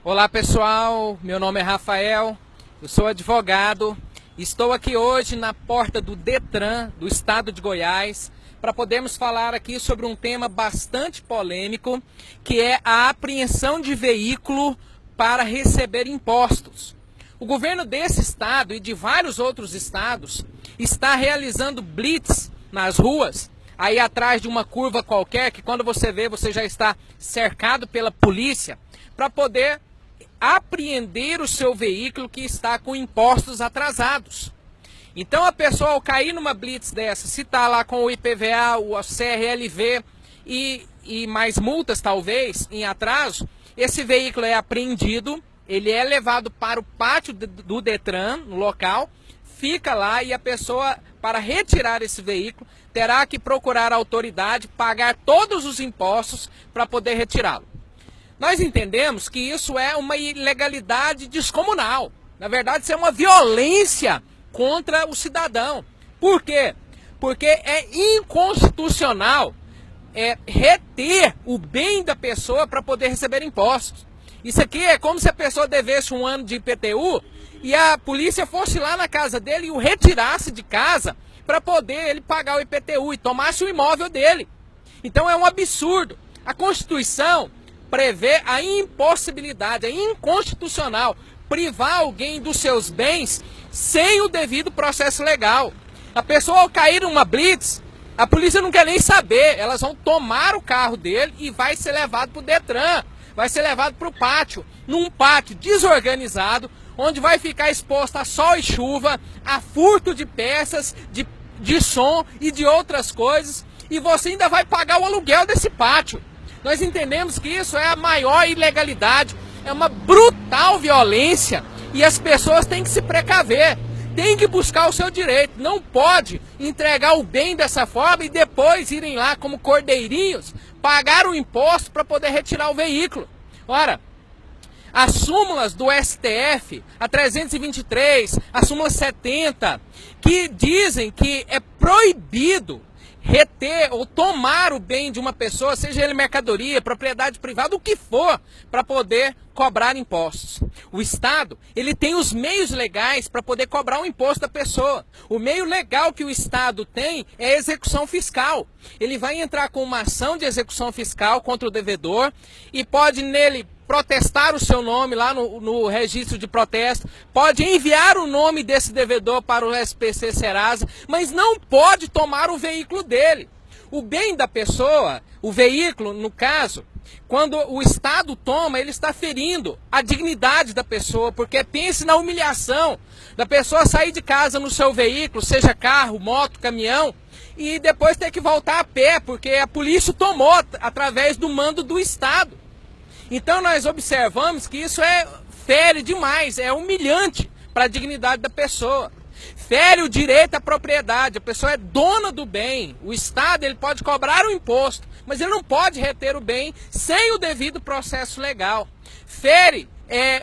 Olá pessoal, meu nome é Rafael, eu sou advogado, estou aqui hoje na porta do Detran do estado de Goiás para podermos falar aqui sobre um tema bastante polêmico, que é a apreensão de veículo para receber impostos. O governo desse estado e de vários outros estados está realizando blitz nas ruas, aí atrás de uma curva qualquer, que quando você vê, você já está cercado pela polícia, para poder apreender o seu veículo que está com impostos atrasados. Então a pessoa, ao cair numa blitz dessa, se está lá com o IPVA, o CRLV e mais multas talvez em atraso, esse veículo é apreendido, ele é levado para o pátio do Detran, no local, fica lá e a pessoa, para retirar esse veículo, terá que procurar a autoridade, pagar todos os impostos para poder retirá-lo. Nós entendemos que isso é uma ilegalidade descomunal. Na verdade, isso é uma violência contra o cidadão. Por quê? Porque é inconstitucional reter o bem da pessoa para poder receber impostos. Isso aqui é como se a pessoa devesse um ano de IPTU e a polícia fosse lá na casa dele e o retirasse de casa para poder ele pagar o IPTU e tomasse o imóvel dele. Então é um absurdo. A Constituição prevê a impossibilidade, é inconstitucional privar alguém dos seus bens sem o devido processo legal. A pessoa, ao cair numa blitz, a polícia não quer nem saber, elas vão tomar o carro dele e vai ser levado para o Detran, vai ser levado para o pátio, num pátio desorganizado, onde vai ficar exposto a sol e chuva, a furto de peças, de som e de outras coisas, e você ainda vai pagar o aluguel desse pátio. Nós entendemos que isso é a maior ilegalidade, é uma brutal violência e as pessoas têm que se precaver, têm que buscar o seu direito. Não pode entregar o bem dessa forma e depois irem lá como cordeirinhos pagar o imposto para poder retirar o veículo. Ora, as súmulas do STF, a 323, a súmula 70, que dizem que é proibido reter ou tomar o bem de uma pessoa, seja ele mercadoria, propriedade privada, o que for, para poder cobrar impostos. O Estado, ele tem os meios legais para poder cobrar o imposto da pessoa. O meio legal que o Estado tem é a execução fiscal. Ele vai entrar com uma ação de execução fiscal contra o devedor e pode nele protestar o seu nome lá no registro de protesto, pode enviar o nome desse devedor para o SPC Serasa, mas não pode tomar o veículo dele. O bem da pessoa, o veículo, no caso, quando o Estado toma, ele está ferindo a dignidade da pessoa, porque pense na humilhação da pessoa sair de casa no seu veículo, seja carro, moto, caminhão, e depois ter que voltar a pé, porque a polícia tomou através do mando do Estado. Então nós observamos que isso fere demais, é humilhante para a dignidade da pessoa. Fere o direito à propriedade, a pessoa é dona do bem. O Estado ele pode cobrar o imposto, mas ele não pode reter o bem sem o devido processo legal. Fere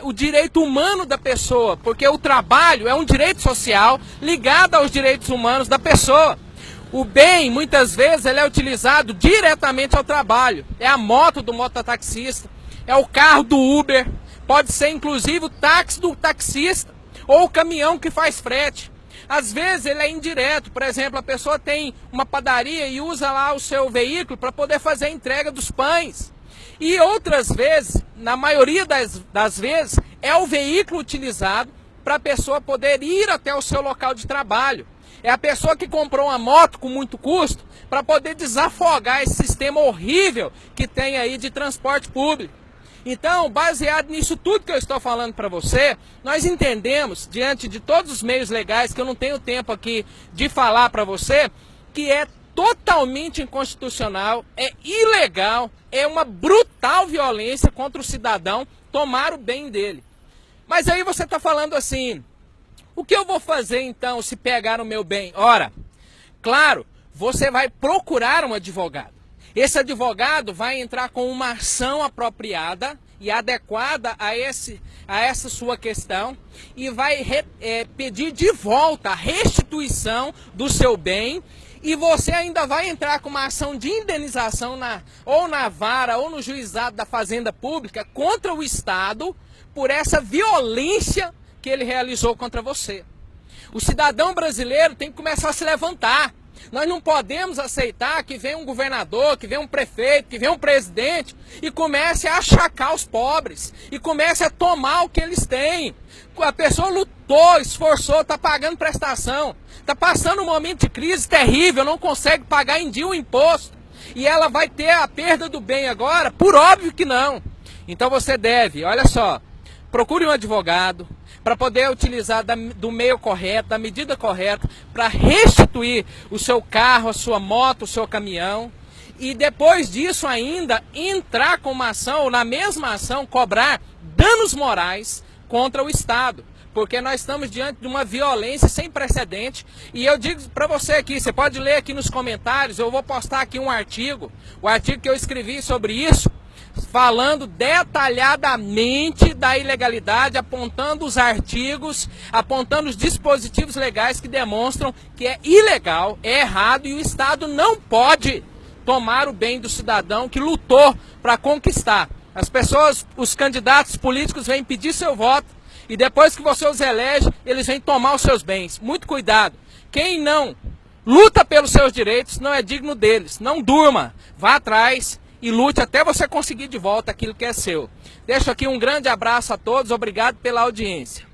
o direito humano da pessoa, porque o trabalho é um direito social ligado aos direitos humanos da pessoa. O bem, muitas vezes, ele é utilizado diretamente ao trabalho. É a moto do mototaxista, é o carro do Uber, pode ser inclusive o táxi do taxista ou o caminhão que faz frete. Às vezes ele é indireto, por exemplo, a pessoa tem uma padaria e usa lá o seu veículo para poder fazer a entrega dos pães. E outras vezes, na maioria das vezes, é o veículo utilizado para a pessoa poder ir até o seu local de trabalho. É a pessoa que comprou uma moto com muito custo para poder desafogar esse sistema horrível que tem aí de transporte público. Então, baseado nisso tudo que eu estou falando para você, nós entendemos, diante de todos os meios legais, que eu não tenho tempo aqui de falar para você, que é totalmente inconstitucional, é ilegal, é uma brutal violência contra o cidadão tomar o bem dele. Mas aí você está falando assim, o que eu vou fazer então se pegar o meu bem? Ora, claro, você vai procurar um advogado. Esse advogado vai entrar com uma ação apropriada e adequada a essa sua questão e vai pedir de volta a restituição do seu bem e você ainda vai entrar com uma ação de indenização ou na vara ou no juizado da Fazenda Pública contra o Estado por essa violência que ele realizou contra você. O cidadão brasileiro tem que começar a se levantar. Nós não podemos aceitar que venha um governador, que venha um prefeito, que venha um presidente e comece a achacar os pobres e comece a tomar o que eles têm. A pessoa lutou, esforçou, está pagando prestação, está passando um momento de crise terrível, não consegue pagar em dia o imposto e ela vai ter a perda do bem agora? Por óbvio que não. Então você deve, olha só, procure um advogado para poder utilizar do meio correto, da medida correta, para restituir o seu carro, a sua moto, o seu caminhão. E depois disso ainda entrar com uma ação, ou na mesma ação, cobrar danos morais contra o Estado. Porque nós estamos diante de uma violência sem precedente. E eu digo para você aqui, você pode ler aqui nos comentários, eu vou postar aqui um artigo, o artigo que eu escrevi sobre isso, falando detalhadamente da ilegalidade, apontando os artigos, apontando os dispositivos legais que demonstram que é ilegal, é errado e o Estado não pode tomar o bem do cidadão que lutou para conquistar. As pessoas, os candidatos políticos vêm pedir seu voto e depois que você os elege, eles vêm tomar os seus bens. Muito cuidado. Quem não luta pelos seus direitos não é digno deles. Não durma, vá atrás e lute até você conseguir de volta aquilo que é seu. Deixo aqui um grande abraço a todos, obrigado pela audiência.